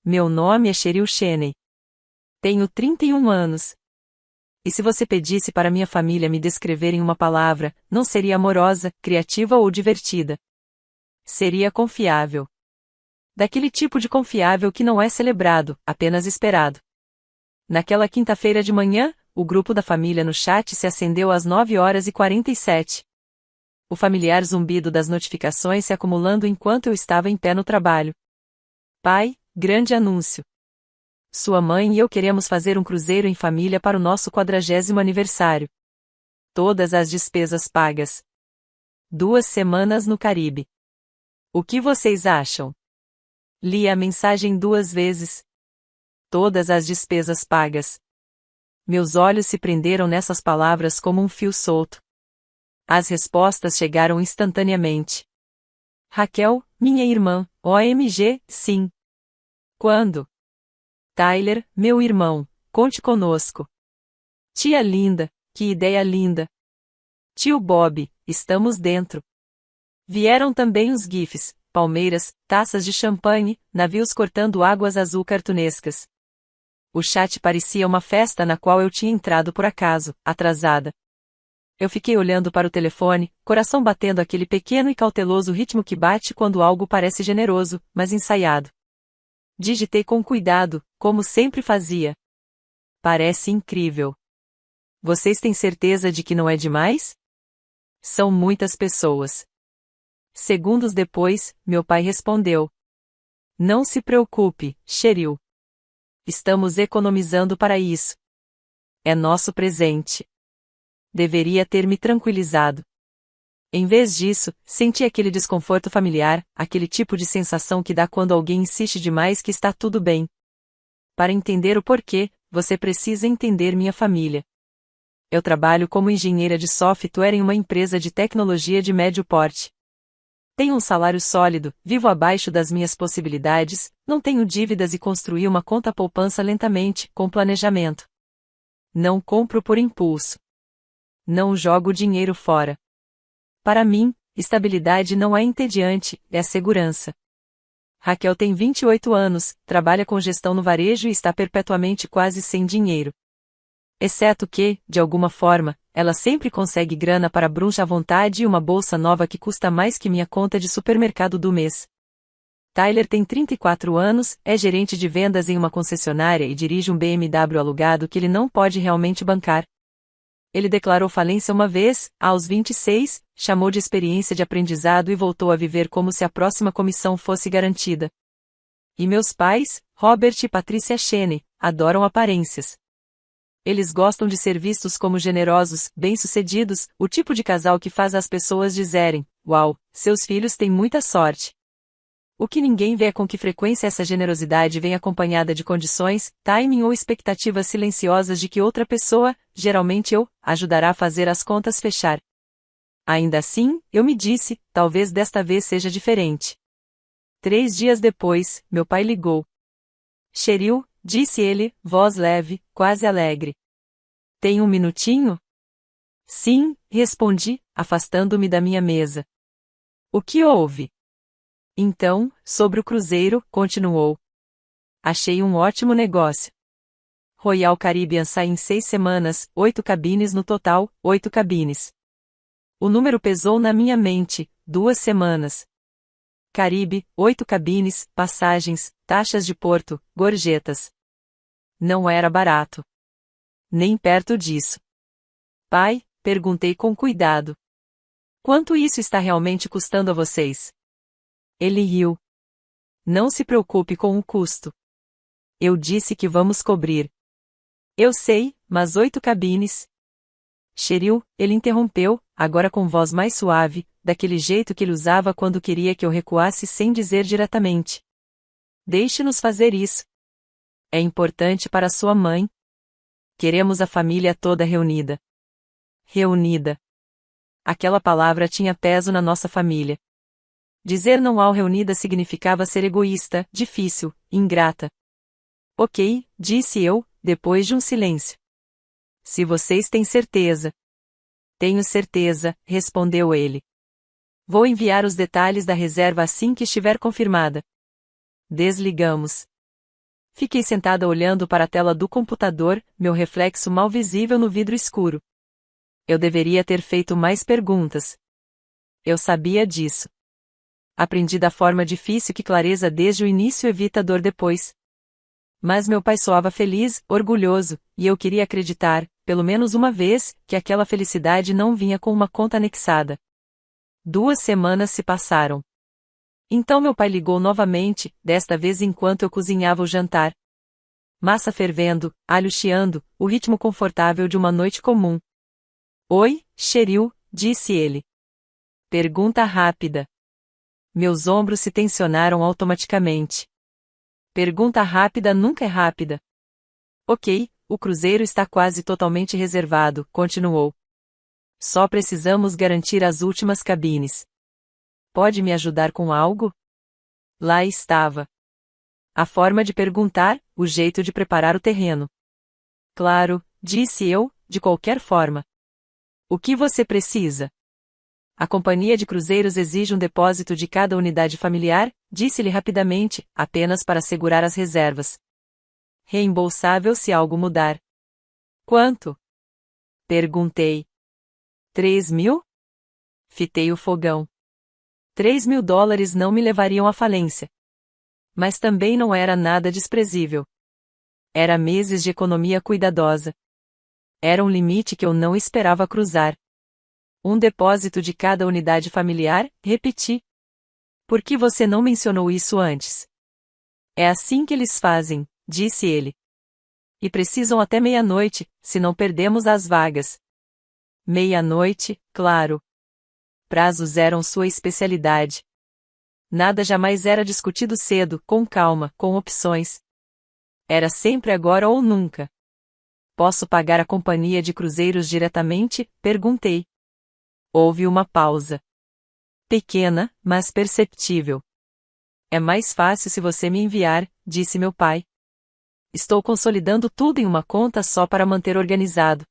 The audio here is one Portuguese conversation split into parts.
Meu nome é Cheryl Cheney. Tenho 31 anos. E se você pedisse para minha família me descrever em uma palavra, não seria amorosa, criativa ou divertida. Seria confiável. Daquele tipo de confiável que não é celebrado, apenas esperado. Naquela quinta-feira de manhã, o grupo da família no chat se acendeu às 9h47. O familiar zumbido das notificações se acumulando enquanto eu estava em pé no trabalho. Pai, grande anúncio. Sua mãe e eu queremos fazer um cruzeiro em família para o nosso 40º aniversário. Todas as despesas pagas. 2 semanas no Caribe. O que vocês acham? Li a mensagem 2 vezes. Todas as despesas pagas. Meus olhos se prenderam nessas palavras como um fio solto. As respostas chegaram instantaneamente. Raquel, minha irmã, OMG, sim. Quando? Tyler, meu irmão, conte conosco. Tia linda, que ideia linda. Tio Bob, estamos dentro. Vieram também os gifs, palmeiras, taças de champanhe, navios cortando águas azul cartunescas. O chat parecia uma festa na qual eu tinha entrado por acaso, atrasada. Eu fiquei olhando para o telefone, coração batendo aquele pequeno e cauteloso ritmo que bate quando algo parece generoso, mas ensaiado. Digitei com cuidado, como sempre fazia. Parece incrível. Vocês têm certeza de que não é demais? São muitas pessoas. Segundos depois, meu pai respondeu. Não se preocupe, Cheryl. Estamos economizando para isso. É nosso presente. Deveria ter me tranquilizado. Em vez disso, senti aquele desconforto familiar, aquele tipo de sensação que dá quando alguém insiste demais que está tudo bem. Para entender o porquê, você precisa entender minha família. Eu trabalho como engenheira de software em uma empresa de tecnologia de médio porte. Tenho um salário sólido, vivo abaixo das minhas possibilidades, não tenho dívidas e construí uma conta poupança lentamente, com planejamento. Não compro por impulso. Não jogo dinheiro fora. Para mim, estabilidade não é entediante, é segurança. Raquel tem 28 anos, trabalha com gestão no varejo e está perpetuamente quase sem dinheiro. Exceto que, de alguma forma, ela sempre consegue grana para brunch à vontade e uma bolsa nova que custa mais que minha conta de supermercado do mês. Tyler tem 34 anos, é gerente de vendas em uma concessionária e dirige um BMW alugado que ele não pode realmente bancar. Ele declarou falência uma vez, aos 26, chamou de experiência de aprendizado e voltou a viver como se a próxima comissão fosse garantida. E meus pais, Robert e Patricia Cheney, adoram aparências. Eles gostam de ser vistos como generosos, bem-sucedidos, o tipo de casal que faz as pessoas dizerem, uau, seus filhos têm muita sorte. O que ninguém vê é com que frequência essa generosidade vem acompanhada de condições, timing ou expectativas silenciosas de que outra pessoa, geralmente eu, ajudará a fazer as contas fechar. Ainda assim, eu me disse, talvez desta vez seja diferente. 3 dias depois, meu pai ligou. Cheryl, disse ele, voz leve, quase alegre. Tem um minutinho? Sim, respondi, afastando-me da minha mesa. O que houve? Então, sobre o cruzeiro, continuou. Achei um ótimo negócio. Royal Caribbean sai em 6 semanas, 8 cabines no total, 8 cabines. O número pesou na minha mente, 2 semanas. Caribe, 8 cabines, passagens, taxas de porto, gorjetas. Não era barato. Nem perto disso. Pai, perguntei com cuidado. Quanto isso está realmente custando a vocês? Ele riu. Não se preocupe com o custo. Eu disse que vamos cobrir. Eu sei, mas 8 cabines. Cheryl, ele interrompeu, agora com voz mais suave, daquele jeito que ele usava quando queria que eu recuasse sem dizer diretamente. Deixe-nos fazer isso. É importante para sua mãe. Queremos a família toda reunida. Reunida. Aquela palavra tinha peso na nossa família. Dizer não ao reunida significava ser egoísta, difícil, ingrata. Ok, disse eu, depois de um silêncio. Se vocês têm certeza. Tenho certeza, respondeu ele. Vou enviar os detalhes da reserva assim que estiver confirmada. Desligamos. Fiquei sentada olhando para a tela do computador, meu reflexo mal visível no vidro escuro. Eu deveria ter feito mais perguntas. Eu sabia disso. Aprendi da forma difícil que clareza desde o início evita dor depois. Mas meu pai soava feliz, orgulhoso, e eu queria acreditar, pelo menos uma vez, que aquela felicidade não vinha com uma conta anexada. 2 semanas se passaram. Então meu pai ligou novamente, desta vez enquanto eu cozinhava o jantar. Massa fervendo, alho chiando, o ritmo confortável de uma noite comum. Oi, Cheryl, disse ele. Pergunta rápida. Meus ombros se tensionaram automaticamente. Pergunta rápida nunca é rápida. Ok, o cruzeiro está quase totalmente reservado, continuou. Só precisamos garantir as últimas cabines. Pode me ajudar com algo? Lá estava. A forma de perguntar, o jeito de preparar o terreno. Claro, disse eu, de qualquer forma. O que você precisa? A companhia de cruzeiros exige um depósito de cada unidade familiar, disse-lhe rapidamente, apenas para assegurar as reservas. Reembolsável se algo mudar. Quanto? Perguntei. 3.000? Fitei o fogão. $3.000 não me levariam à falência. Mas também não era nada desprezível. Era meses de economia cuidadosa. Era um limite que eu não esperava cruzar. Um depósito de cada unidade familiar, repeti. Por que você não mencionou isso antes? É assim que eles fazem, disse ele. E precisam até meia-noite, se não perdemos as vagas. Meia-noite, claro. Prazos eram sua especialidade. Nada jamais era discutido cedo, com calma, com opções. Era sempre agora ou nunca. Posso pagar a companhia de cruzeiros diretamente? Perguntei. Houve uma pausa. Pequena, mas perceptível. É mais fácil se você me enviar, disse meu pai. Estou consolidando tudo em uma conta só para manter organizado.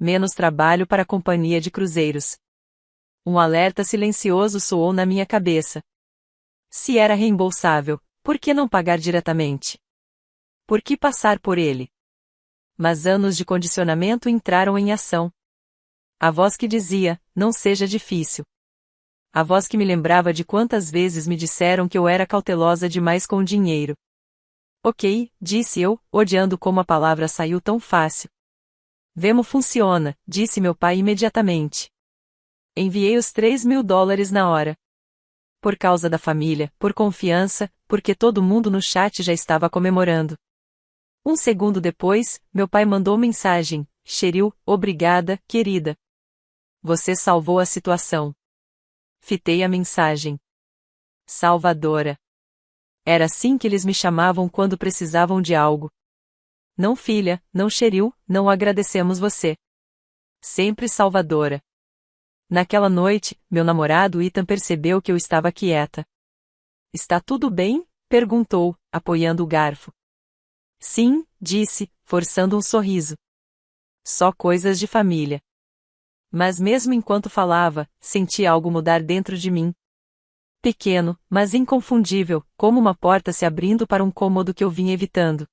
Menos trabalho para a companhia de cruzeiros. Um alerta silencioso soou na minha cabeça. Se era reembolsável, por que não pagar diretamente? Por que passar por ele? Mas anos de condicionamento entraram em ação. A voz que dizia, não seja difícil. A voz que me lembrava de quantas vezes me disseram que eu era cautelosa demais com o dinheiro. Ok, disse eu, odiando como a palavra saiu tão fácil. Vemo funciona, disse meu pai imediatamente. Enviei os $3.000 na hora. Por causa da família, por confiança, porque todo mundo no chat já estava comemorando. Um segundo depois, meu pai mandou mensagem, Cheryl, obrigada, querida. Você salvou a situação. Fitei a mensagem. Salvadora. Era assim que eles me chamavam quando precisavam de algo. Não filha, não Cheryl, não agradecemos você. Sempre Salvadora. Naquela noite, meu namorado Ethan percebeu que eu estava quieta. Está tudo bem? Perguntou, apoiando o garfo. Sim, disse, forçando um sorriso. Só coisas de família. Mas mesmo enquanto falava, senti algo mudar dentro de mim. Pequeno, mas inconfundível, como uma porta se abrindo para um cômodo que eu vinha evitando.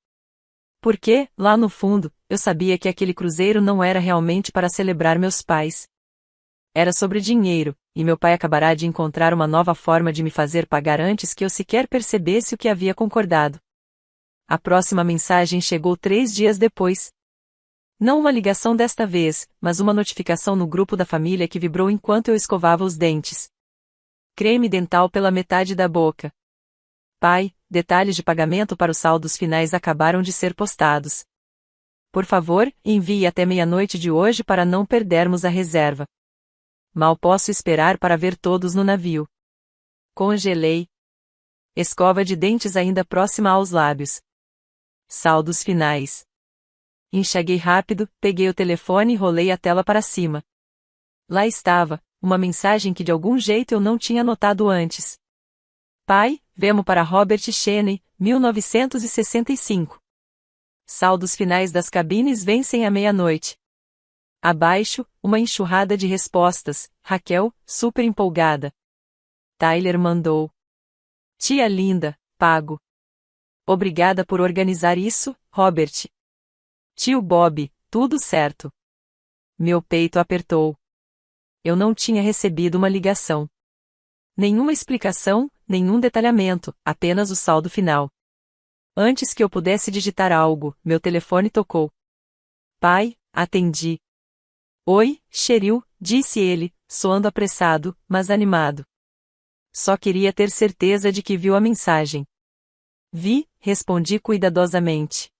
Porque, lá no fundo, eu sabia que aquele cruzeiro não era realmente para celebrar meus pais. Era sobre dinheiro, e meu pai acabará de encontrar uma nova forma de me fazer pagar antes que eu sequer percebesse o que havia concordado. A próxima mensagem chegou 3 dias depois. Não uma ligação desta vez, mas uma notificação no grupo da família que vibrou enquanto eu escovava os dentes. Creme dental pela metade da boca. Pai, detalhes de pagamento para os saldos finais acabaram de ser postados. Por favor, envie até meia-noite de hoje para não perdermos a reserva. Mal posso esperar para ver todos no navio. Congelei. Escova de dentes ainda próxima aos lábios. Saldos finais. Enxaguei rápido, peguei o telefone e rolei a tela para cima. Lá estava, uma mensagem que de algum jeito eu não tinha notado antes. Pai, vemo para Robert Cheney, 1965. Saldos finais das cabines vencem à meia-noite. Abaixo, uma enxurrada de respostas, Raquel, super empolgada. Tyler mandou. Tia linda, pago. Obrigada por organizar isso, Robert. Tio Bob, tudo certo. Meu peito apertou. Eu não tinha recebido uma ligação. Nenhuma explicação, nenhum detalhamento, apenas o saldo final. Antes que eu pudesse digitar algo, meu telefone tocou. Pai, atendi. Oi, Cheryl, disse ele, soando apressado, mas animado. Só queria ter certeza de que viu a mensagem. Vi, respondi cuidadosamente.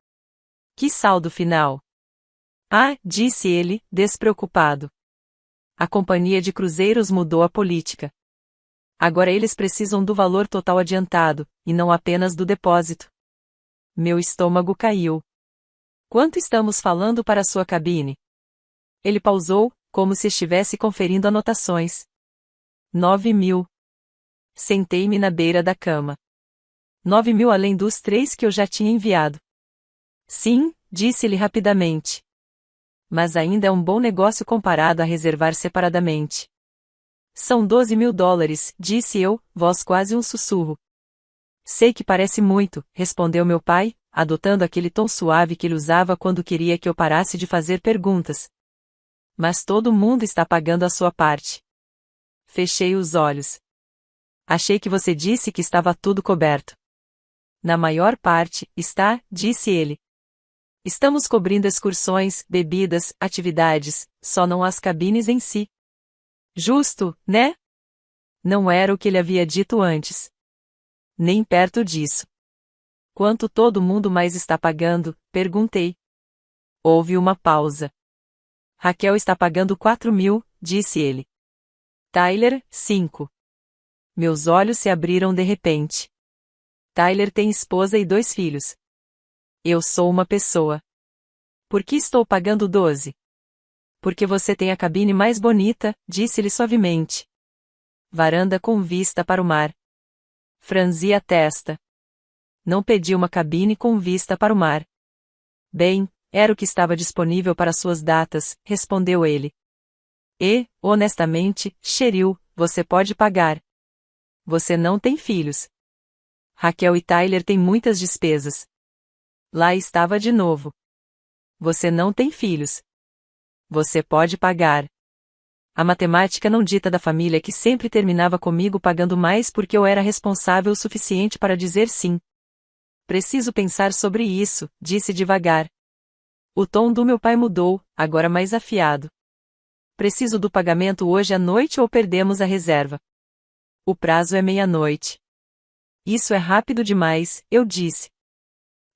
Que saldo final? Ah, disse ele, despreocupado. A companhia de cruzeiros mudou a política. Agora eles precisam do valor total adiantado, e não apenas do depósito. Meu estômago caiu. Quanto estamos falando para sua cabine? Ele pausou, como se estivesse conferindo anotações. 9.000. Sentei-me na beira da cama. 9.000 além dos 3 que eu já tinha enviado. Sim, disse-lhe rapidamente. Mas ainda é um bom negócio comparado a reservar separadamente. São $12.000, disse eu, voz quase um sussurro. Sei que parece muito, respondeu meu pai, adotando aquele tom suave que ele usava quando queria que eu parasse de fazer perguntas. Mas todo mundo está pagando a sua parte. Fechei os olhos. Achei que você disse que estava tudo coberto. Na maior parte, está, disse ele. Estamos cobrindo excursões, bebidas, atividades, só não as cabines em si. Justo, né? Não era o que ele havia dito antes. Nem perto disso. Quanto todo mundo mais está pagando? Perguntei. Houve uma pausa. Raquel está pagando 4.000, disse ele. Tyler, 5. Meus olhos se abriram de repente. Tyler tem esposa e 2 filhos. Eu sou uma pessoa. Por que estou pagando 12? Porque você tem a cabine mais bonita, disse-lhe suavemente. Varanda com vista para o mar. Franzi a testa. Não pedi uma cabine com vista para o mar. Bem, era o que estava disponível para suas datas, respondeu ele. E, honestamente, Cheryl, você pode pagar. Você não tem filhos. Raquel e Tyler têm muitas despesas. Lá estava de novo. Você não tem filhos. Você pode pagar. A matemática não dita da família que sempre terminava comigo pagando mais porque eu era responsável o suficiente para dizer sim. Preciso pensar sobre isso, disse devagar. O tom do meu pai mudou, agora mais afiado. Preciso do pagamento hoje à noite ou perdemos a reserva? O prazo é meia-noite. Isso é rápido demais, eu disse.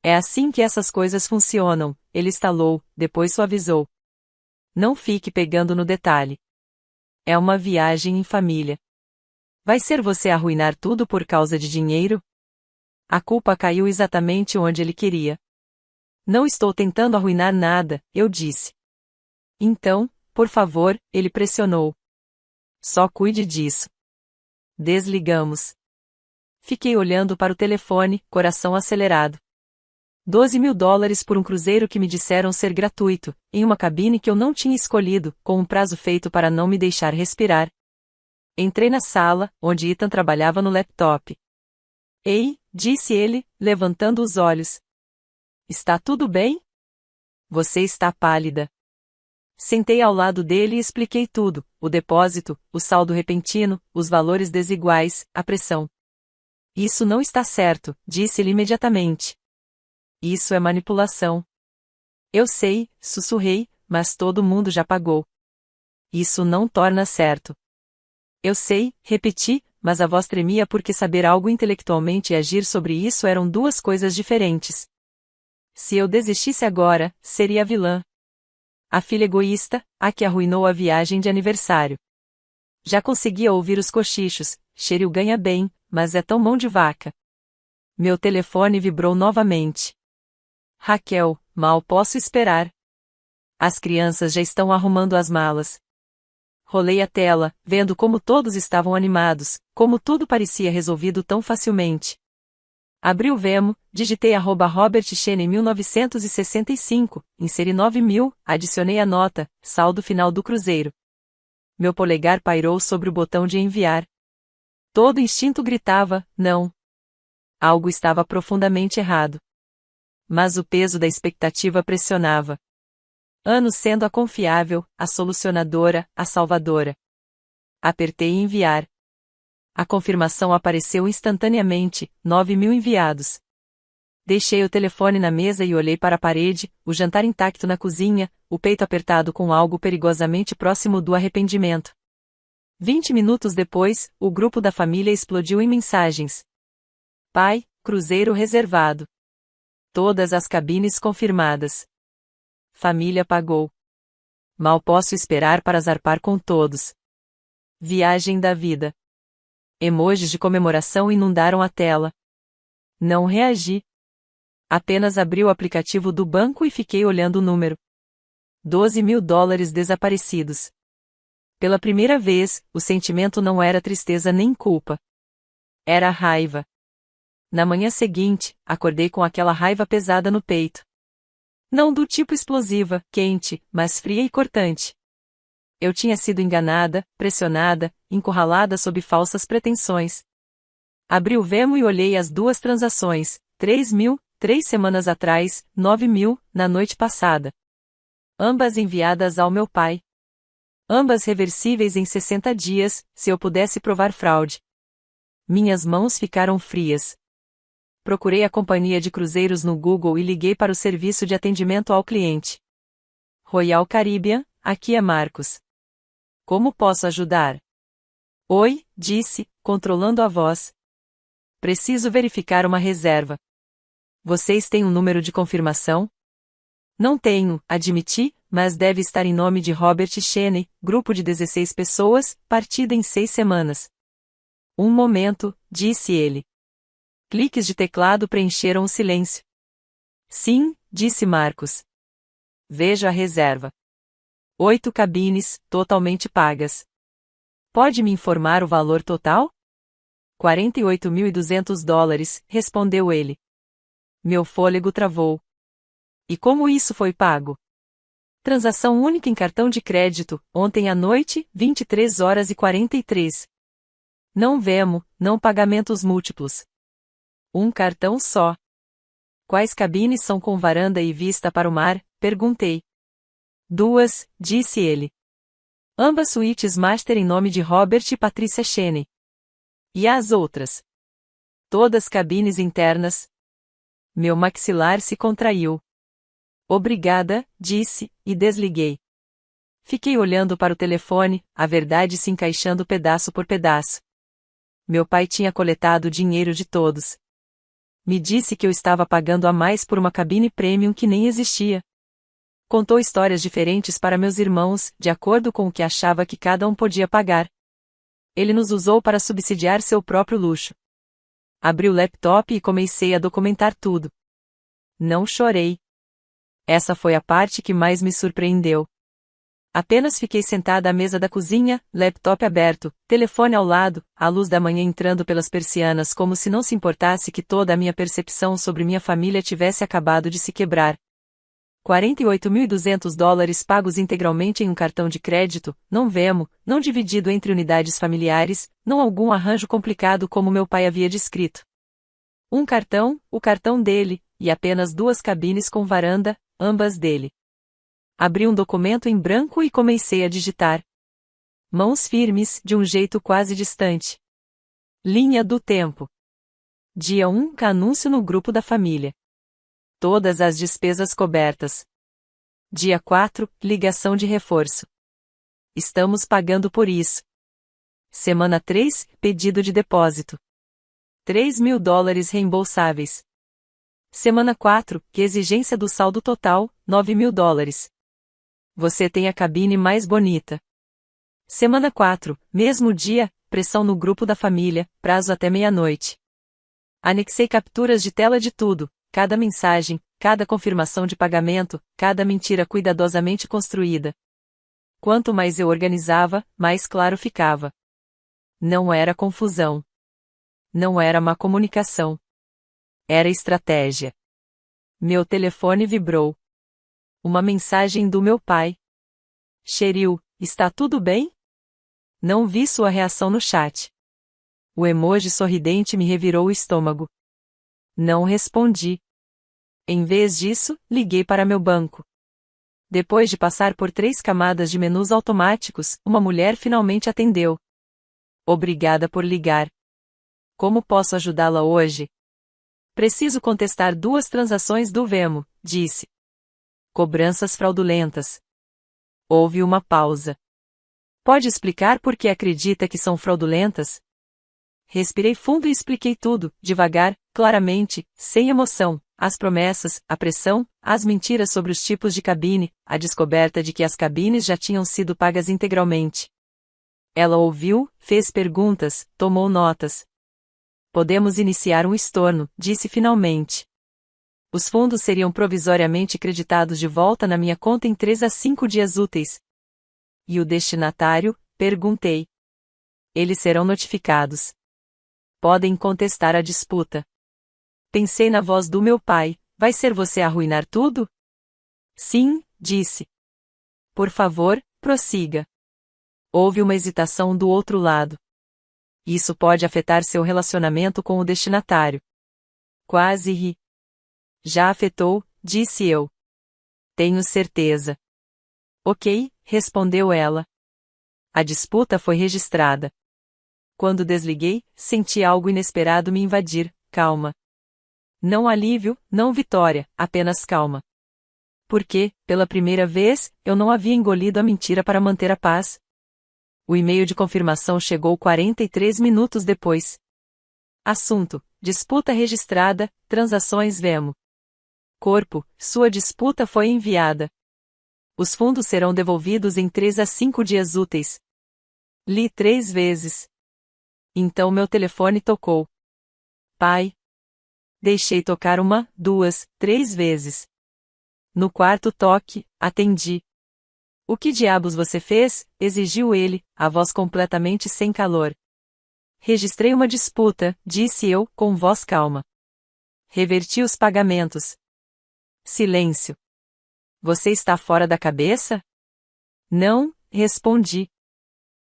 É assim que essas coisas funcionam, ele estalou, depois suavizou. Não fique pegando no detalhe. É uma viagem em família. Vai ser você arruinar tudo por causa de dinheiro? A culpa caiu exatamente onde ele queria. Não estou tentando arruinar nada, eu disse. Então, por favor, ele pressionou. Só cuide disso. Desligamos. Fiquei olhando para o telefone, coração acelerado. $12.000 por um cruzeiro que me disseram ser gratuito, em uma cabine que eu não tinha escolhido, com um prazo feito para não me deixar respirar. Entrei na sala, onde Ethan trabalhava no laptop. Ei, disse ele, levantando os olhos. Está tudo bem? Você está pálida. Sentei ao lado dele e expliquei tudo, o depósito, o saldo repentino, os valores desiguais, a pressão. Isso não está certo, disse-lhe imediatamente. Isso é manipulação. Eu sei, sussurrei, mas todo mundo já pagou. Isso não torna certo. Eu sei, repeti, mas a voz tremia porque saber algo intelectualmente e agir sobre isso eram duas coisas diferentes. Se eu desistisse agora, seria a vilã. A filha egoísta, a que arruinou a viagem de aniversário. Já conseguia ouvir os cochichos, Cheryl ganha bem, mas é tão mão de vaca. Meu telefone vibrou novamente. Raquel, mal posso esperar. As crianças já estão arrumando as malas. Rolei a tela, vendo como todos estavam animados, como tudo parecia resolvido tão facilmente. Abri o Vemo, digitei @RobertChene 1965, inseri 9.000, adicionei a nota, saldo final do cruzeiro. Meu polegar pairou sobre o botão de enviar. Todo instinto gritava, não. Algo estava profundamente errado. Mas o peso da expectativa pressionava. Anos sendo a confiável, a solucionadora, a salvadora. Apertei enviar. A confirmação apareceu instantaneamente, 9.000 enviados. Deixei o telefone na mesa e olhei para a parede, o jantar intacto na cozinha, o peito apertado com algo perigosamente próximo do arrependimento. 20 minutos depois, o grupo da família explodiu em mensagens. Pai, cruzeiro reservado. Todas as cabines confirmadas. Família pagou. Mal posso esperar para zarpar com todos. Viagem da vida. Emojis de comemoração inundaram a tela. Não reagi. Apenas abri o aplicativo do banco e fiquei olhando o número. $12.000 desaparecidos. Pela primeira vez, o sentimento não era tristeza nem culpa. Era raiva. Na manhã seguinte, acordei com aquela raiva pesada no peito. Não do tipo explosiva, quente, mas fria e cortante. Eu tinha sido enganada, pressionada, encurralada sob falsas pretensões. Abri o Venmo e olhei as duas transações, 3.000, 3 semanas atrás, 9.000, na noite passada. Ambas enviadas ao meu pai. Ambas reversíveis em 60 dias, se eu pudesse provar fraude. Minhas mãos ficaram frias. Procurei a companhia de cruzeiros no Google e liguei para o serviço de atendimento ao cliente. Royal Caribbean, aqui é Marcos. Como posso ajudar? Oi, disse, controlando a voz. Preciso verificar uma reserva. Vocês têm um número de confirmação? Não tenho, admiti, mas deve estar em nome de Robert Cheney, grupo de 16 pessoas, partida em 6 semanas. Um momento, disse ele. Cliques de teclado preencheram o silêncio. Sim, disse Marcos. Veja a reserva. 8 cabines, totalmente pagas. Pode me informar o valor total? $48.200, respondeu ele. Meu fôlego travou. E como isso foi pago? Transação única em cartão de crédito, ontem à noite, 23h43. Não Venmo, não pagamentos múltiplos. Um cartão só. Quais cabines são com varanda e vista para o mar? Perguntei. 2, disse ele. Ambas suítes master em nome de Robert e Patricia Cheney. E as outras? Todas cabines internas. Meu maxilar se contraiu. Obrigada, disse, e desliguei. Fiquei olhando para o telefone, a verdade se encaixando pedaço por pedaço. Meu pai tinha coletado o dinheiro de todos. Me disse que eu estava pagando a mais por uma cabine premium que nem existia. Contou histórias diferentes para meus irmãos, de acordo com o que achava que cada um podia pagar. Ele nos usou para subsidiar seu próprio luxo. Abri o laptop e comecei a documentar tudo. Não chorei. Essa foi a parte que mais me surpreendeu. Apenas fiquei sentada à mesa da cozinha, laptop aberto, telefone ao lado, a luz da manhã entrando pelas persianas como se não se importasse que toda a minha percepção sobre minha família tivesse acabado de se quebrar. $48.200 pagos integralmente em um cartão de crédito, não Venmo, não dividido entre unidades familiares, não algum arranjo complicado como meu pai havia descrito. Um cartão, o cartão dele, e apenas 2 cabines com varanda, ambas dele. Abri um documento em branco e comecei a digitar. Mãos firmes, de um jeito quase distante. Linha do tempo. Dia 1, anúncio no grupo da família. Todas as despesas cobertas. Dia 4, ligação de reforço. Estamos pagando por isso. Semana 3, pedido de depósito. $3.000 reembolsáveis. Semana 4, exigência do saldo total, $9.000. Você tem a cabine mais bonita. Semana 4, mesmo dia, pressão no grupo da família, prazo até meia-noite. Anexei capturas de tela de tudo, cada mensagem, cada confirmação de pagamento, cada mentira cuidadosamente construída. Quanto mais eu organizava, mais claro ficava. Não era confusão. Não era má comunicação. Era estratégia. Meu telefone vibrou. Uma mensagem do meu pai. Cheryl, está tudo bem? Não vi sua reação no chat. O emoji sorridente me revirou o estômago. Não respondi. Em vez disso, liguei para meu banco. Depois de passar por 3 camadas de menus automáticos, uma mulher finalmente atendeu. Obrigada por ligar. Como posso ajudá-la hoje? Preciso contestar 2 transações do Venmo, disse. Cobranças fraudulentas. Houve uma pausa. Pode explicar por que acredita que são fraudulentas? Respirei fundo e expliquei tudo, devagar, claramente, sem emoção. As promessas, a pressão, as mentiras sobre os tipos de cabine, a descoberta de que as cabines já tinham sido pagas integralmente. Ela ouviu, fez perguntas, tomou notas. Podemos iniciar um estorno, disse finalmente. Os fundos seriam provisoriamente creditados de volta na minha conta em 3 a 5 dias úteis. E o destinatário? Perguntei. Eles serão notificados. Podem contestar a disputa. Pensei na voz do meu pai. Vai ser você a arruinar tudo? Sim, disse. Por favor, prossiga. Houve uma hesitação do outro lado. Isso pode afetar seu relacionamento com o destinatário. Quase ri. Já afetou, disse eu. Tenho certeza. Ok, respondeu ela. A disputa foi registrada. Quando desliguei, senti algo inesperado me invadir. Calma. Não alívio, não vitória, apenas calma. Porque, pela primeira vez, eu não havia engolido a mentira para manter a paz. O e-mail de confirmação chegou 43 minutos depois. Assunto: disputa registrada, transações Venmo. Corpo: sua disputa foi enviada. Os fundos serão devolvidos em 3 a 5 dias úteis. Li 3 vezes. Então meu telefone tocou. Pai. Deixei tocar 1, 2, 3 vezes. No quarto toque, atendi. O que diabos você fez? Exigiu ele, a voz completamente sem calor. Registrei uma disputa, disse eu, com voz calma. Reverti os pagamentos. Silêncio. Você está fora da cabeça? Não, respondi.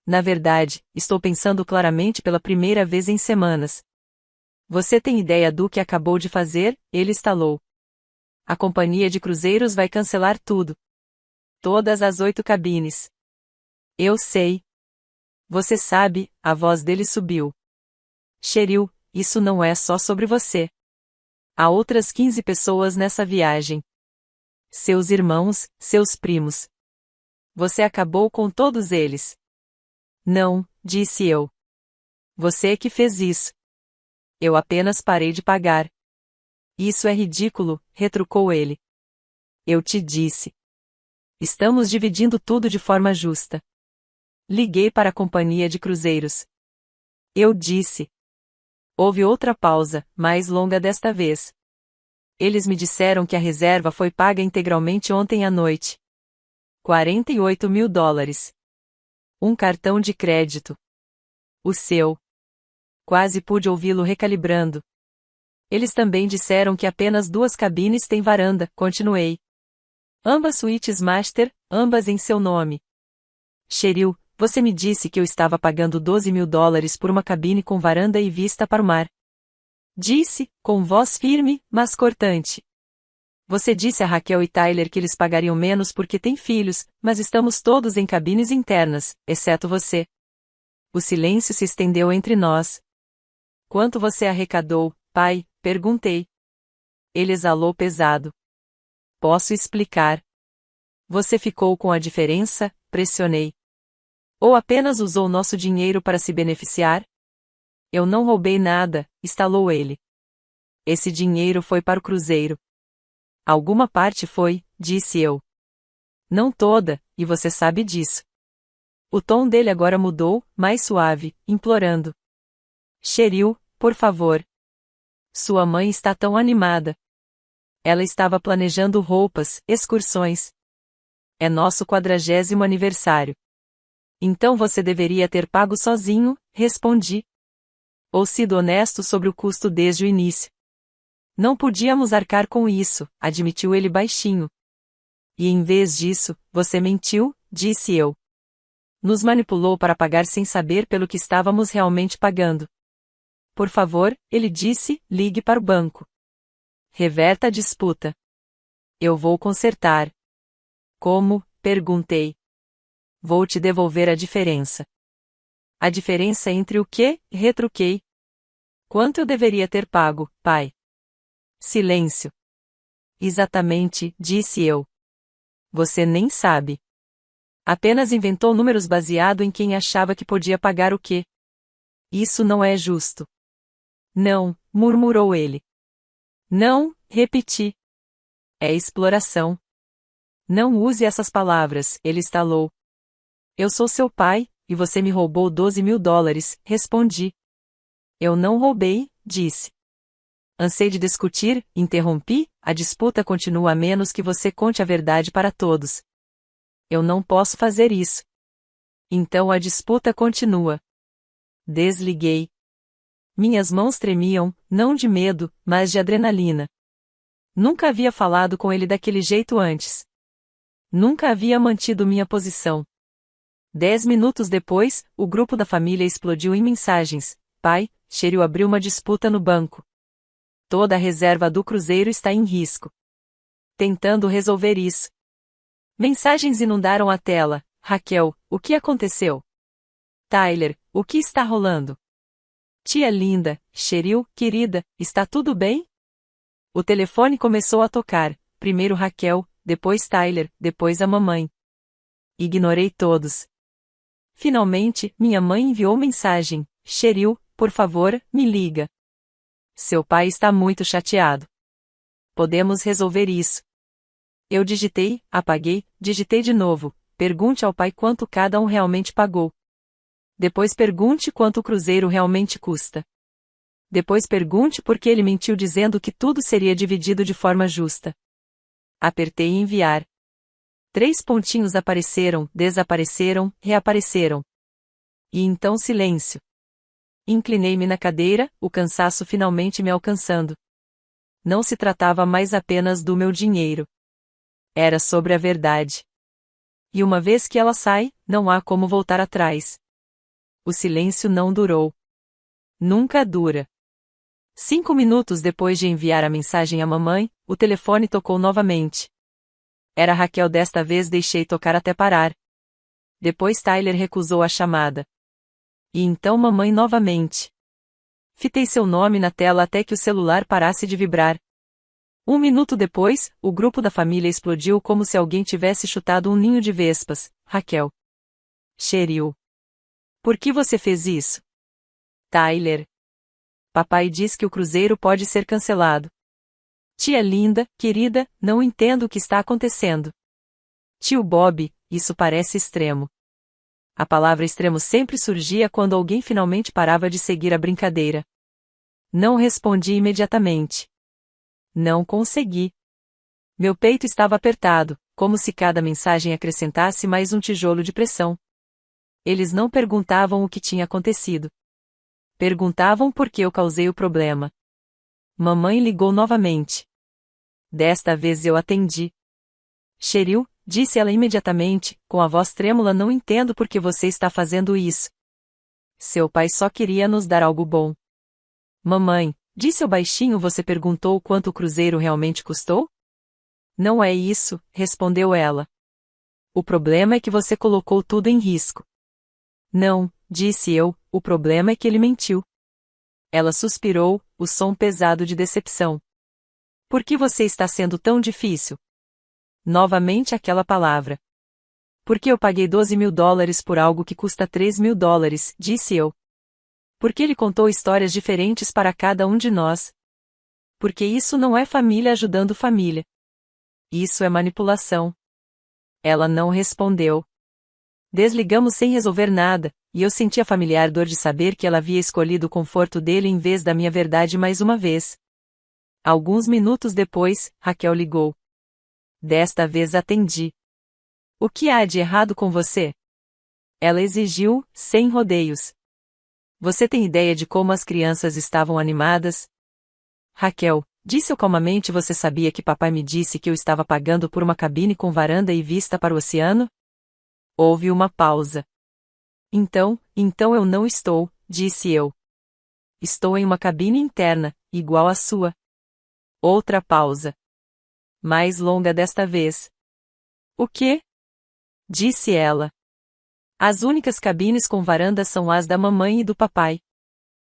Na verdade, estou pensando claramente pela primeira vez em semanas. Você tem ideia do que acabou de fazer? Ele estalou. A companhia de cruzeiros vai cancelar tudo. Todas as 8 cabines. Eu sei. Você sabe, a voz dele subiu. Cheryl, isso não é só sobre você. Há outras 15 pessoas nessa viagem. Seus irmãos, seus primos. Você acabou com todos eles. Não, disse eu. Você que fez isso. Eu apenas parei de pagar. Isso é ridículo, retrucou ele. Eu te disse. Estamos dividindo tudo de forma justa. Liguei para a companhia de cruzeiros. Eu disse. Houve outra pausa, mais longa desta vez. Eles me disseram que a reserva foi paga integralmente ontem à noite. 48 mil dólares. Um cartão de crédito. O seu. Quase pude ouvi-lo recalibrando. Eles também disseram que apenas 2 cabines têm varanda, continuei. Ambas suítes master, ambas em seu nome. Cheryl, você me disse que eu estava pagando 12 mil dólares por uma cabine com varanda e vista para o mar. Disse, com voz firme, mas cortante. Você disse a Raquel e Tyler que eles pagariam menos porque têm filhos, mas estamos todos em cabines internas, exceto você. O silêncio se estendeu entre nós. Quanto você arrecadou, pai? Perguntei. Ele exalou pesado. Posso explicar. Você ficou com a diferença? Pressionei. Ou apenas usou nosso dinheiro para se beneficiar? Eu não roubei nada, estalou ele. Esse dinheiro foi para o cruzeiro. Alguma parte foi, disse eu. Não toda, e você sabe disso. O tom dele agora mudou, mais suave, implorando. Cheryl, por favor. Sua mãe está tão animada. Ela estava planejando roupas, excursões. É nosso 40º aniversário. Então você deveria ter pago sozinho, respondi. Ou sido honesto sobre o custo desde o início. Não podíamos arcar com isso, admitiu ele baixinho. E em vez disso, você mentiu, disse eu. Nos manipulou para pagar sem saber pelo que estávamos realmente pagando. Por favor, ele disse, ligue para o banco. Reverta a disputa. Eu vou consertar. Como? Perguntei. Vou te devolver a diferença. A diferença entre o que? Retruquei. Quanto eu deveria ter pago, pai? Silêncio. Exatamente, disse eu. Você nem sabe. Apenas inventou números baseado em quem achava que podia pagar o quê? Isso não é justo. Não, murmurou ele. Não, repeti. É exploração. Não use essas palavras, ele estalou. Eu sou seu pai, e você me roubou $12.000, respondi. Eu não roubei, disse. Ansei de discutir, interrompi, a disputa continua a menos que você conte a verdade para todos. Eu não posso fazer isso. Então a disputa continua. Desliguei. Minhas mãos tremiam, não de medo, mas de adrenalina. Nunca havia falado com ele daquele jeito antes. Nunca havia mantido minha posição. 10 minutos depois, o grupo da família explodiu em mensagens. Pai, Cheryl abriu uma disputa no banco. Toda a reserva do cruzeiro está em risco. Tentando resolver isso. Mensagens inundaram a tela. Raquel, o que aconteceu? Tyler, o que está rolando? Tia linda, Cheryl, querida, está tudo bem? O telefone começou a tocar. Primeiro Raquel, depois Tyler, depois a mamãe. Ignorei todos. Finalmente, minha mãe enviou mensagem. Cheryl, por favor, me liga. Seu pai está muito chateado. Podemos resolver isso. Eu digitei, apaguei, digitei de novo. Pergunte ao pai quanto cada um realmente pagou. Depois pergunte quanto o cruzeiro realmente custa. Depois pergunte por que ele mentiu dizendo que tudo seria dividido de forma justa. Apertei enviar. 3 pontinhos apareceram, desapareceram, reapareceram. E então silêncio. Inclinei-me na cadeira, o cansaço finalmente me alcançando. Não se tratava mais apenas do meu dinheiro. Era sobre a verdade. E uma vez que ela sai, não há como voltar atrás. O silêncio não durou. Nunca dura. 5 minutos depois de enviar a mensagem à mamãe, o telefone tocou novamente. Era Raquel, desta vez deixei tocar até parar. Depois Tyler recusou a chamada. E então mamãe novamente. Fitei seu nome na tela até que o celular parasse de vibrar. 1 minuto depois, o grupo da família explodiu como se alguém tivesse chutado um ninho de vespas. Raquel. Cheryl. Por que você fez isso? Tyler. Papai diz que o cruzeiro pode ser cancelado. Tia linda, querida, não entendo o que está acontecendo. Tio Bob, isso parece extremo. A palavra extremo sempre surgia quando alguém finalmente parava de seguir a brincadeira. Não respondi imediatamente. Não consegui. Meu peito estava apertado, como se cada mensagem acrescentasse mais um tijolo de pressão. Eles não perguntavam o que tinha acontecido. Perguntavam por que eu causei o problema. Mamãe ligou novamente. Desta vez eu atendi. Cheryl, disse ela imediatamente, com a voz trêmula, não entendo por que você está fazendo isso. Seu pai só queria nos dar algo bom. Mamãe, disse eu baixinho, você perguntou quanto o cruzeiro realmente custou? Não é isso, respondeu ela. O problema é que você colocou tudo em risco. Não, disse eu, o problema é que ele mentiu. Ela suspirou, o som pesado de decepção. Por que você está sendo tão difícil? Novamente aquela palavra. Porque eu paguei $12.000 por algo que custa $3.000, disse eu. Porque ele contou histórias diferentes para cada um de nós. Porque isso não é família ajudando família. Isso é manipulação. Ela não respondeu. Desligamos sem resolver nada, e eu senti a familiar dor de saber que ela havia escolhido o conforto dele em vez da minha verdade mais uma vez. Alguns minutos depois, Raquel ligou. Desta vez atendi. O que há de errado com você? Ela exigiu, sem rodeios. Você tem ideia de como as crianças estavam animadas? Raquel, disse eu calmamente, você sabia que papai me disse que eu estava pagando por uma cabine com varanda e vista para o oceano? Houve uma pausa. Então eu não estou, disse eu. Estou em uma cabine interna, igual à sua. Outra pausa. Mais longa desta vez. O quê? Disse ela. As únicas cabines com varanda são as da mamãe e do papai.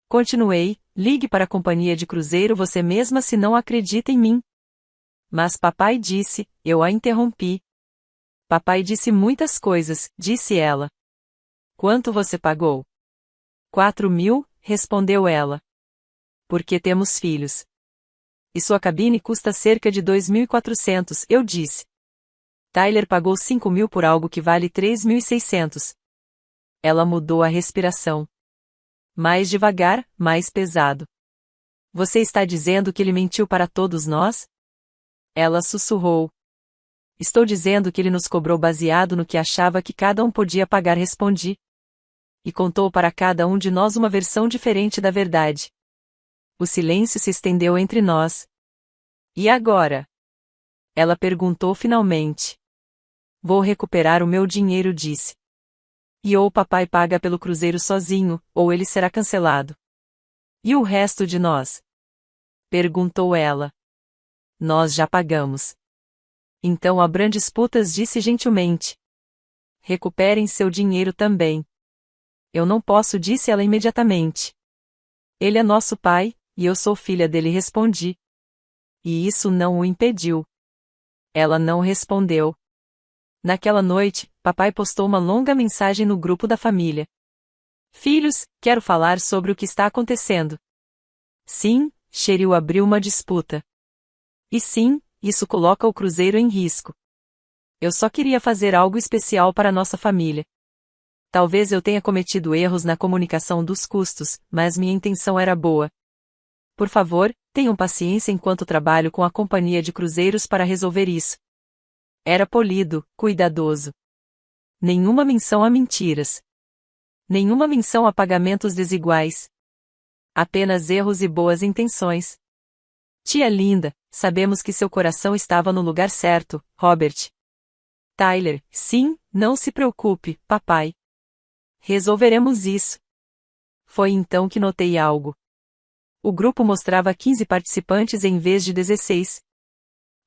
Continuei, ligue para a companhia de cruzeiro você mesma se não acredita em mim. Mas papai disse, eu a interrompi. Papai disse muitas coisas, disse ela. Quanto você pagou? 4.000, respondeu ela. Porque temos filhos. E sua cabine custa cerca de 2.400, eu disse. Tyler pagou 5.000 por algo que vale 3.600. Ela mudou a respiração. Mais devagar, mais pesado. Você está dizendo que ele mentiu para todos nós? Ela sussurrou. Estou dizendo que ele nos cobrou baseado no que achava que cada um podia pagar, respondi. E contou para cada um de nós uma versão diferente da verdade. O silêncio se estendeu entre nós. E agora? Ela perguntou finalmente. Vou recuperar o meu dinheiro, disse. E ou papai paga pelo cruzeiro sozinho, ou ele será cancelado. E o resto de nós? Perguntou ela. Nós já pagamos. Então Abraham Disputas disse gentilmente. Recuperem seu dinheiro também. Eu não posso, disse ela imediatamente. Ele é nosso pai, e eu sou filha dele, respondi. E isso não o impediu. Ela não respondeu. Naquela noite, papai postou uma longa mensagem no grupo da família. Filhos, quero falar sobre o que está acontecendo. Sim, Cheryl abriu uma disputa. E sim, isso coloca o cruzeiro em risco. Eu só queria fazer algo especial para nossa família. Talvez eu tenha cometido erros na comunicação dos custos, mas minha intenção era boa. Por favor, tenham paciência enquanto trabalho com a companhia de cruzeiros para resolver isso. Era polido, cuidadoso. Nenhuma menção a mentiras. Nenhuma menção a pagamentos desiguais. Apenas erros e boas intenções. Tia linda, sabemos que seu coração estava no lugar certo, Robert. Tyler, sim, não se preocupe, papai. Resolveremos isso. Foi então que notei algo. O grupo mostrava 15 participantes em vez de 16.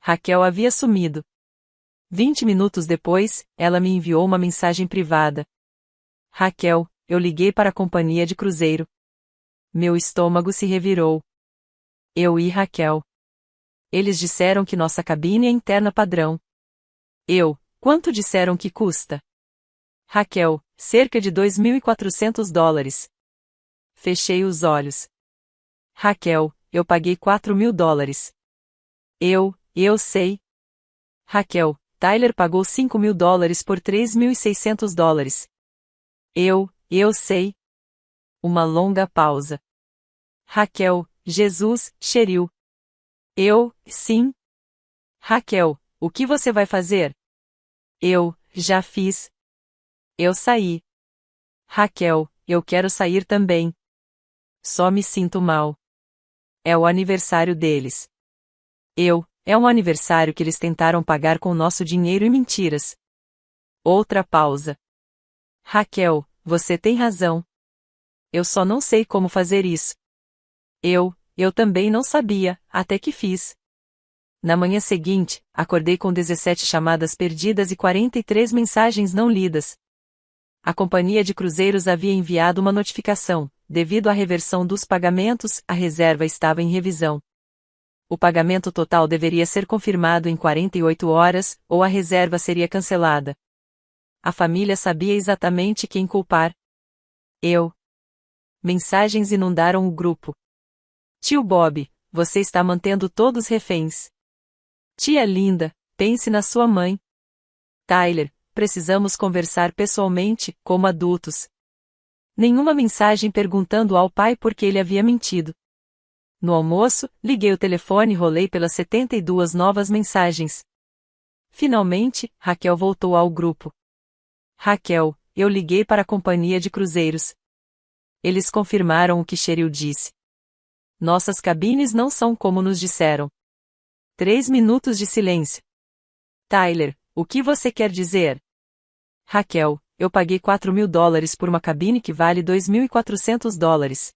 Raquel havia sumido. 20 minutos depois, ela me enviou uma mensagem privada. Raquel, eu liguei para a companhia de cruzeiro. Meu estômago se revirou. Eu e Raquel. Eles disseram que nossa cabine é interna padrão. Quanto disseram que custa? Raquel, cerca de $2.400. Fechei os olhos. Raquel, eu paguei $4.000. Eu sei. Raquel, Tyler pagou $5.000 por $3.600. Eu sei. Uma longa pausa. Raquel, Jesus, Cheryl. Sim. Raquel, o que você vai fazer? Já fiz. Eu saí. Raquel, eu quero sair também. Só me sinto mal. É o aniversário deles. É um aniversário que eles tentaram pagar com nosso dinheiro e mentiras. Outra pausa. Raquel, você tem razão. Eu só não sei como fazer isso. Eu também não sabia, até que fiz. Na manhã seguinte, acordei com 17 chamadas perdidas e 43 mensagens não lidas. A companhia de cruzeiros havia enviado uma notificação. Devido à reversão dos pagamentos, a reserva estava em revisão. O pagamento total deveria ser confirmado em 48 horas, ou a reserva seria cancelada. A família sabia exatamente quem culpar. Mensagens inundaram o grupo. Tio Bob, você está mantendo todos reféns. Tia linda, pense na sua mãe. Tyler, precisamos conversar pessoalmente, como adultos. Nenhuma mensagem perguntando ao pai por que ele havia mentido. No almoço, liguei o telefone e rolei pelas 72 novas mensagens. Finalmente, Raquel voltou ao grupo. Raquel, eu liguei para a companhia de cruzeiros. Eles confirmaram o que Cheryl disse. Nossas cabines não são como nos disseram. 3 minutos de silêncio. Tyler, o que você quer dizer? Raquel, eu paguei $4.000 por uma cabine que vale $2.400.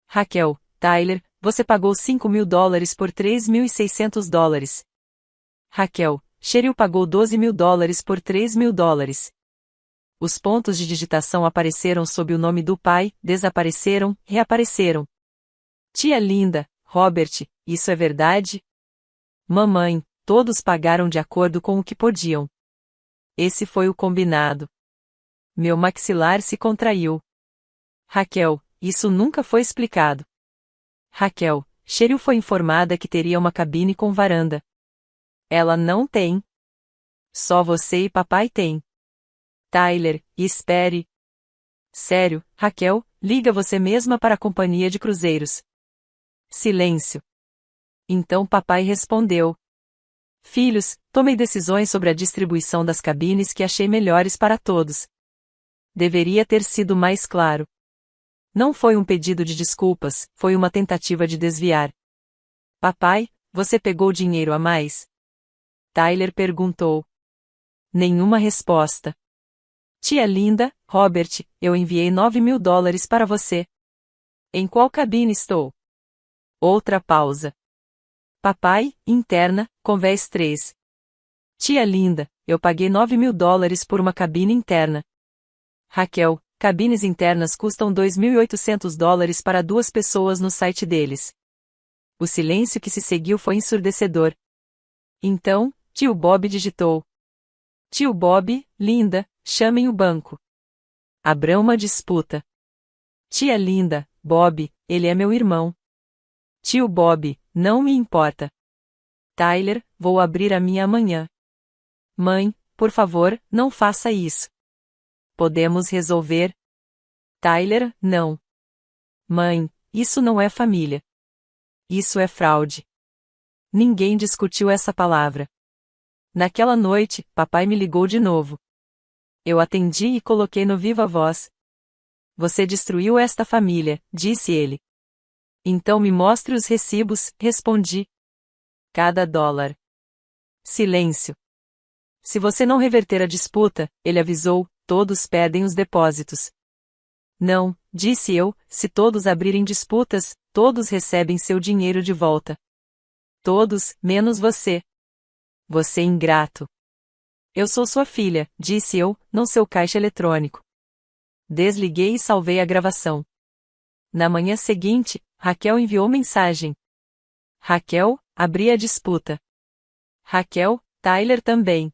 Raquel, Tyler, você pagou $5.000 por $3.600. Raquel, Cheryl pagou $12.000 por $3.000. Os pontos de digitação apareceram sob o nome do pai, desapareceram, reapareceram. Tia Linda, Robert, isso é verdade? Mamãe, todos pagaram de acordo com o que podiam. Esse foi o combinado. Meu maxilar se contraiu. Raquel, isso nunca foi explicado. Raquel, Cheryl foi informada que teria uma cabine com varanda. Ela não tem. Só você e papai têm. Tyler, espere. Sério, Raquel, liga você mesma para a companhia de cruzeiros. Silêncio. Então papai respondeu. Filhos, tomei decisões sobre a distribuição das cabines que achei melhores para todos. Deveria ter sido mais claro. Não foi um pedido de desculpas, foi uma tentativa de desviar. Papai, você pegou dinheiro a mais? Tyler perguntou. Nenhuma resposta. Tia Linda, Robert, eu enviei $9.000 para você. Em qual cabine estou? Outra pausa. Papai, interna, convés 3. Tia Linda, eu paguei $9.000 por uma cabine interna. Raquel, cabines internas custam $2.800 para 2 pessoas no site deles. O silêncio que se seguiu foi ensurdecedor. Então, tio Bob digitou. Tio Bob, Linda, chamem o banco. Abrão uma disputa. Tia Linda, Bob, ele é meu irmão. Tio Bob, não me importa. Tyler, vou abrir a minha amanhã. Mãe, por favor, não faça isso. Podemos resolver? Tyler, não. Mãe, isso não é família. Isso é fraude. Ninguém discutiu essa palavra. Naquela noite, papai me ligou de novo. Eu atendi e coloquei no viva voz. Você destruiu esta família, disse ele. Então me mostre os recibos, respondi. Cada dólar. Silêncio. Se você não reverter a disputa, ele avisou, todos perdem os depósitos. Não, disse eu, se todos abrirem disputas, todos recebem seu dinheiro de volta. Todos, menos você. Você é ingrato. Eu sou sua filha, disse eu, não seu caixa eletrônico. Desliguei e salvei a gravação. Na manhã seguinte, Raquel enviou mensagem. Raquel, abri a disputa. Raquel, Tyler também.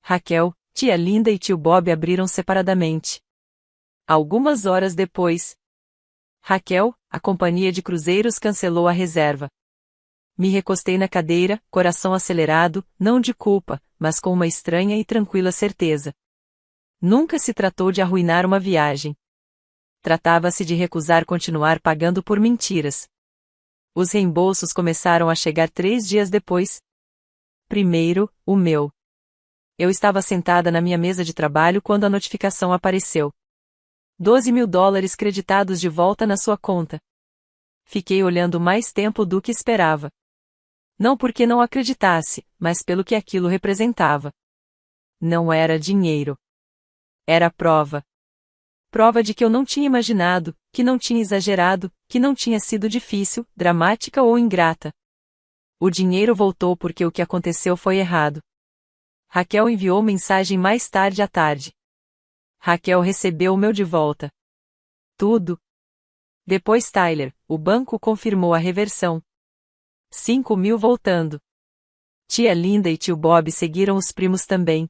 Raquel, tia Linda e tio Bob abriram separadamente. Algumas horas depois. Raquel, a companhia de cruzeiros cancelou a reserva. Me recostei na cadeira, coração acelerado, não de culpa, mas com uma estranha e tranquila certeza. Nunca se tratou de arruinar uma viagem. Tratava-se de recusar continuar pagando por mentiras. Os reembolsos começaram a chegar 3 dias depois. Primeiro, o meu. Eu estava sentada na minha mesa de trabalho quando a notificação apareceu. $12.000 creditados de volta na sua conta. Fiquei olhando mais tempo do que esperava. Não porque não acreditasse, mas pelo que aquilo representava. Não era dinheiro. Era prova. Prova de que eu não tinha imaginado, que não tinha exagerado, que não tinha sido difícil, dramática ou ingrata. O dinheiro voltou porque o que aconteceu foi errado. Raquel enviou mensagem mais tarde à tarde. Raquel recebeu o meu de volta. Tudo. Depois Tyler, o banco confirmou a reversão. 5.000 voltando. Tia Linda e tio Bob seguiram os primos também.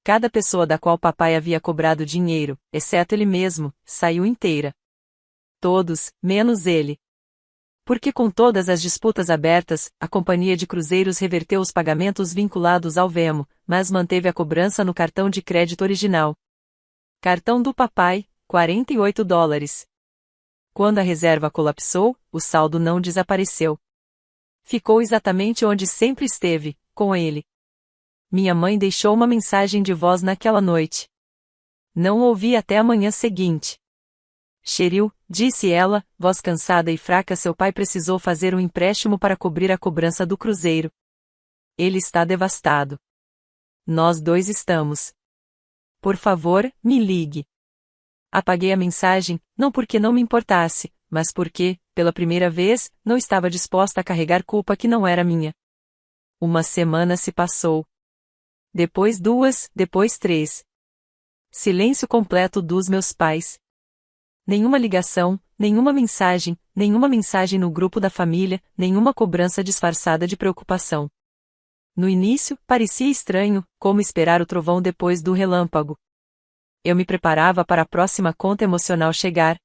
Cada pessoa da qual papai havia cobrado dinheiro, exceto ele mesmo, saiu inteira. Todos, menos ele. Porque com todas as disputas abertas, a companhia de cruzeiros reverteu os pagamentos vinculados ao Venmo, mas manteve a cobrança no cartão de crédito original. Cartão do papai, $48. Quando a reserva colapsou, o saldo não desapareceu. Ficou exatamente onde sempre esteve, com ele. Minha mãe deixou uma mensagem de voz naquela noite. Não ouvi até a manhã seguinte. Cheryl, disse ela, voz cansada e fraca, seu pai precisou fazer um empréstimo para cobrir a cobrança do cruzeiro. Ele está devastado. Nós dois estamos. Por favor, me ligue. Apaguei a mensagem, não porque não me importasse, mas porque, pela primeira vez, não estava disposta a carregar culpa que não era minha. Uma semana se passou. Depois 2, depois 3. Silêncio completo dos meus pais. Nenhuma ligação, nenhuma mensagem no grupo da família, nenhuma cobrança disfarçada de preocupação. No início, parecia estranho, como esperar o trovão depois do relâmpago. Eu me preparava para a próxima conta emocional chegar.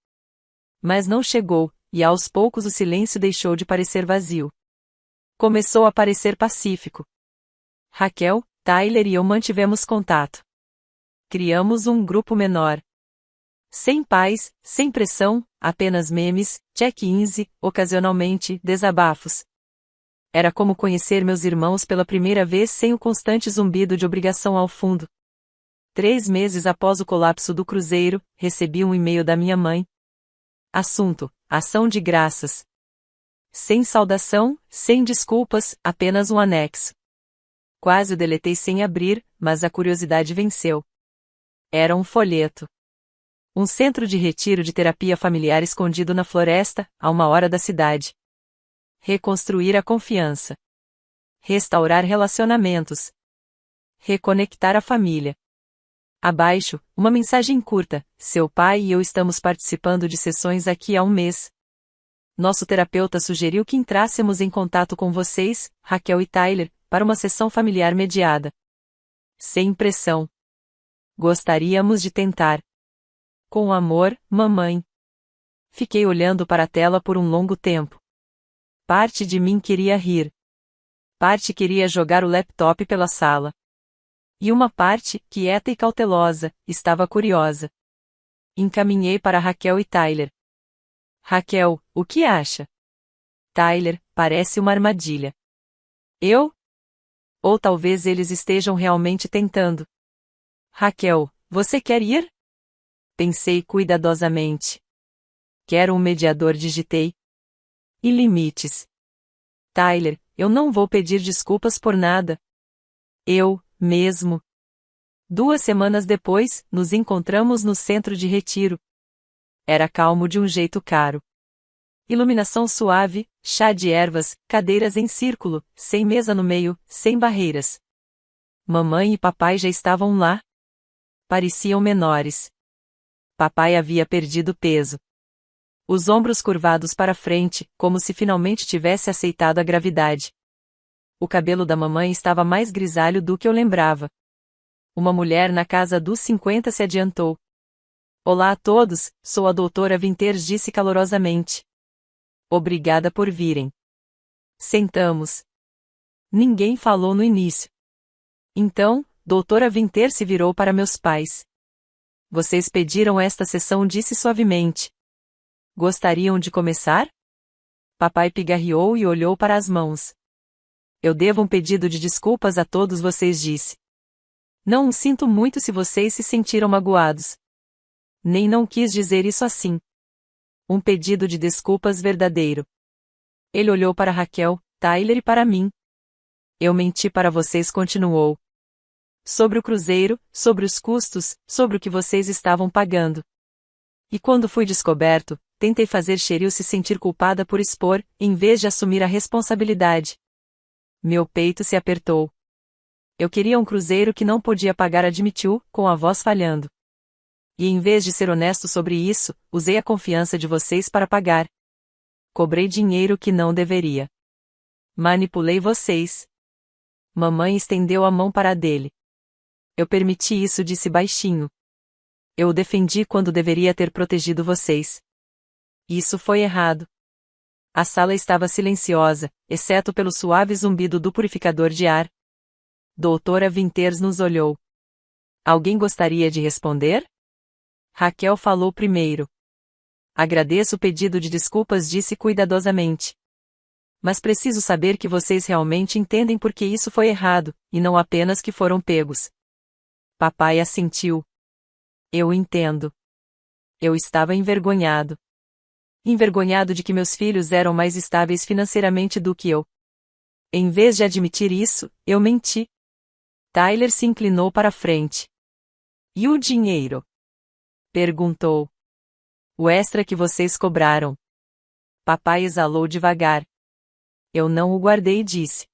Mas não chegou, e aos poucos o silêncio deixou de parecer vazio. Começou a parecer pacífico. Raquel, Tyler e eu mantivemos contato. Criamos um grupo menor. Sem pais, sem pressão, apenas memes, check-ins e, ocasionalmente, desabafos. Era como conhecer meus irmãos pela primeira vez sem o constante zumbido de obrigação ao fundo. 3 meses após o colapso do cruzeiro, recebi um e-mail da minha mãe. Assunto: ação de graças. Sem saudação, sem desculpas, apenas um anexo. Quase o deletei sem abrir, mas a curiosidade venceu. Era um folheto. Um centro de retiro de terapia familiar escondido na floresta, a 1 hora da cidade. Reconstruir a confiança. Restaurar relacionamentos. Reconectar a família. Abaixo, uma mensagem curta: seu pai e eu estamos participando de sessões aqui há 1 mês. Nosso terapeuta sugeriu que entrássemos em contato com vocês, Raquel e Tyler, para uma sessão familiar mediada. Sem pressão. Gostaríamos de tentar. Com amor, mamãe. Fiquei olhando para a tela por um longo tempo. Parte de mim queria rir. Parte queria jogar o laptop pela sala. E uma parte, quieta e cautelosa, estava curiosa. Encaminhei para Raquel e Tyler. Raquel, o que acha? Tyler, parece uma armadilha. Eu? Ou talvez eles estejam realmente tentando. Raquel, você quer ir? Pensei cuidadosamente. Quero um mediador, digitei. E limites. Tyler, eu não vou pedir desculpas por nada. Eu, mesmo. 2 semanas depois, nos encontramos no centro de retiro. Era calmo de um jeito caro. Iluminação suave, chá de ervas, cadeiras em círculo, sem mesa no meio, sem barreiras. Mamãe e papai já estavam lá. Pareciam menores. Papai havia perdido peso. Os ombros curvados para frente, como se finalmente tivesse aceitado a gravidade. O cabelo da mamãe estava mais grisalho do que eu lembrava. Uma mulher na casa dos 50 se adiantou. Olá a todos, sou a doutora Winters, disse calorosamente. Obrigada por virem. Sentamos. Ninguém falou no início. Então, doutora Winters se virou para meus pais. Vocês pediram esta sessão, disse suavemente. Gostariam de começar? Papai pigarreou e olhou para as mãos. Eu devo um pedido de desculpas a todos vocês, disse. Não sinto muito se vocês se sentiram magoados. Nem não quis dizer isso assim. Um pedido de desculpas verdadeiro. Ele olhou para Raquel, Tyler e para mim. Eu menti para vocês, continuou. Sobre o cruzeiro, sobre os custos, sobre o que vocês estavam pagando. E quando fui descoberto, tentei fazer Cheryl se sentir culpada por expor, em vez de assumir a responsabilidade. Meu peito se apertou. Eu queria um cruzeiro que não podia pagar, admitiu, com a voz falhando. E em vez de ser honesto sobre isso, usei a confiança de vocês para pagar. Cobrei dinheiro que não deveria. Manipulei vocês. Mamãe estendeu a mão para a dele. Eu permiti isso, disse baixinho. Eu o defendi quando deveria ter protegido vocês. Isso foi errado. A sala estava silenciosa, exceto pelo suave zumbido do purificador de ar. Doutora Winters nos olhou. Alguém gostaria de responder? Raquel falou primeiro. Agradeço o pedido de desculpas, disse cuidadosamente. Mas preciso saber que vocês realmente entendem por que isso foi errado, e não apenas que foram pegos. Papai assentiu. Eu entendo. Eu estava envergonhado. Envergonhado de que meus filhos eram mais estáveis financeiramente do que eu. Em vez de admitir isso, eu menti. Tyler se inclinou para a frente. E o dinheiro? Perguntou. O extra que vocês cobraram. Papai exalou devagar. Eu não o guardei e disse.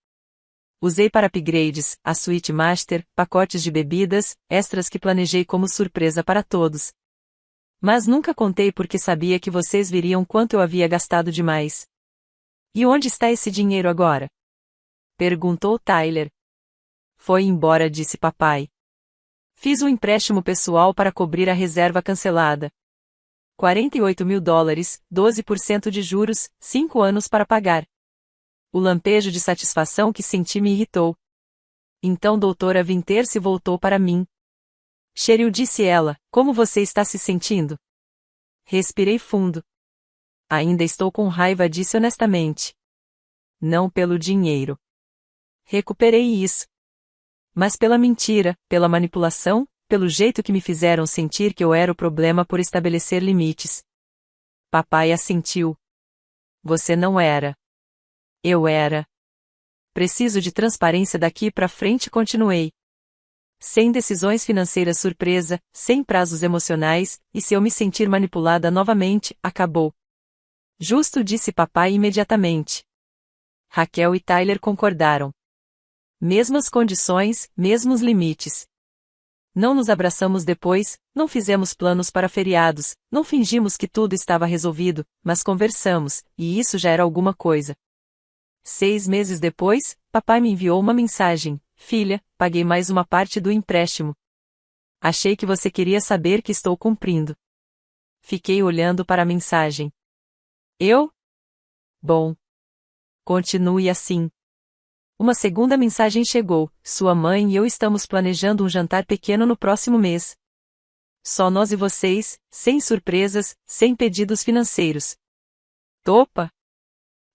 Usei para upgrades, a suíte master, pacotes de bebidas, extras que planejei como surpresa para todos. Mas nunca contei porque sabia que vocês viriam quanto eu havia gastado demais. E onde está esse dinheiro agora? Perguntou Tyler. Foi embora, disse papai. Fiz um empréstimo pessoal para cobrir a reserva cancelada. $48.000, 12% de juros, 5 anos para pagar. O lampejo de satisfação que senti me irritou. Então doutora Winter se voltou para mim. Cheryl, disse ela, como você está se sentindo? Respirei fundo. Ainda estou com raiva, disse honestamente. Não pelo dinheiro. Recuperei isso. Mas pela mentira, pela manipulação, pelo jeito que me fizeram sentir que eu era o problema por estabelecer limites. Papai assentiu. Você não era. Eu era. Preciso de transparência daqui para frente, continuei. Sem decisões financeiras surpresa, sem prazos emocionais, e se eu me sentir manipulada novamente, acabou. Justo, disse papai imediatamente. Raquel e Tyler concordaram. Mesmas condições, mesmos limites. Não nos abraçamos depois, não fizemos planos para feriados, não fingimos que tudo estava resolvido, mas conversamos, e isso já era alguma coisa. 6 meses depois, papai me enviou uma mensagem: filha, paguei mais uma parte do empréstimo. Achei que você queria saber que estou cumprindo. Fiquei olhando para a mensagem. Eu? Bom. Continue assim. Uma segunda mensagem chegou: sua mãe e eu estamos planejando um jantar pequeno no próximo mês. Só nós e vocês, sem surpresas, sem pedidos financeiros. Topa?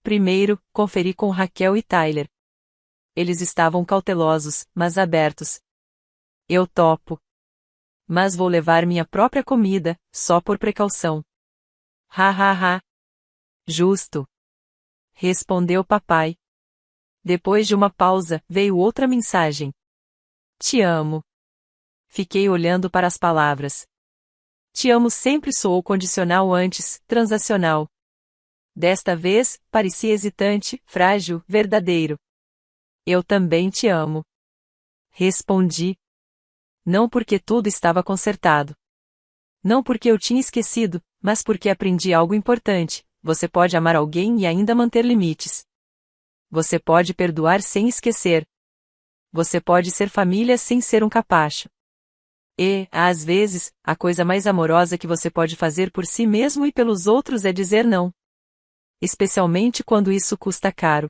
Primeiro, conferi com Raquel e Tyler. Eles estavam cautelosos, mas abertos. Eu topo. Mas vou levar minha própria comida, só por precaução. Ha ha ha. Justo. Respondeu papai. Depois de uma pausa, veio outra mensagem. Te amo. Fiquei olhando para as palavras. Te amo sempre soou condicional antes, transacional. Desta vez, parecia hesitante, frágil, verdadeiro. Eu também te amo. Respondi. Não porque tudo estava consertado. Não porque eu tinha esquecido, mas porque aprendi algo importante: você pode amar alguém e ainda manter limites. Você pode perdoar sem esquecer. Você pode ser família sem ser um capacho. E, às vezes, a coisa mais amorosa que você pode fazer por si mesmo e pelos outros é dizer não. Especialmente quando isso custa caro.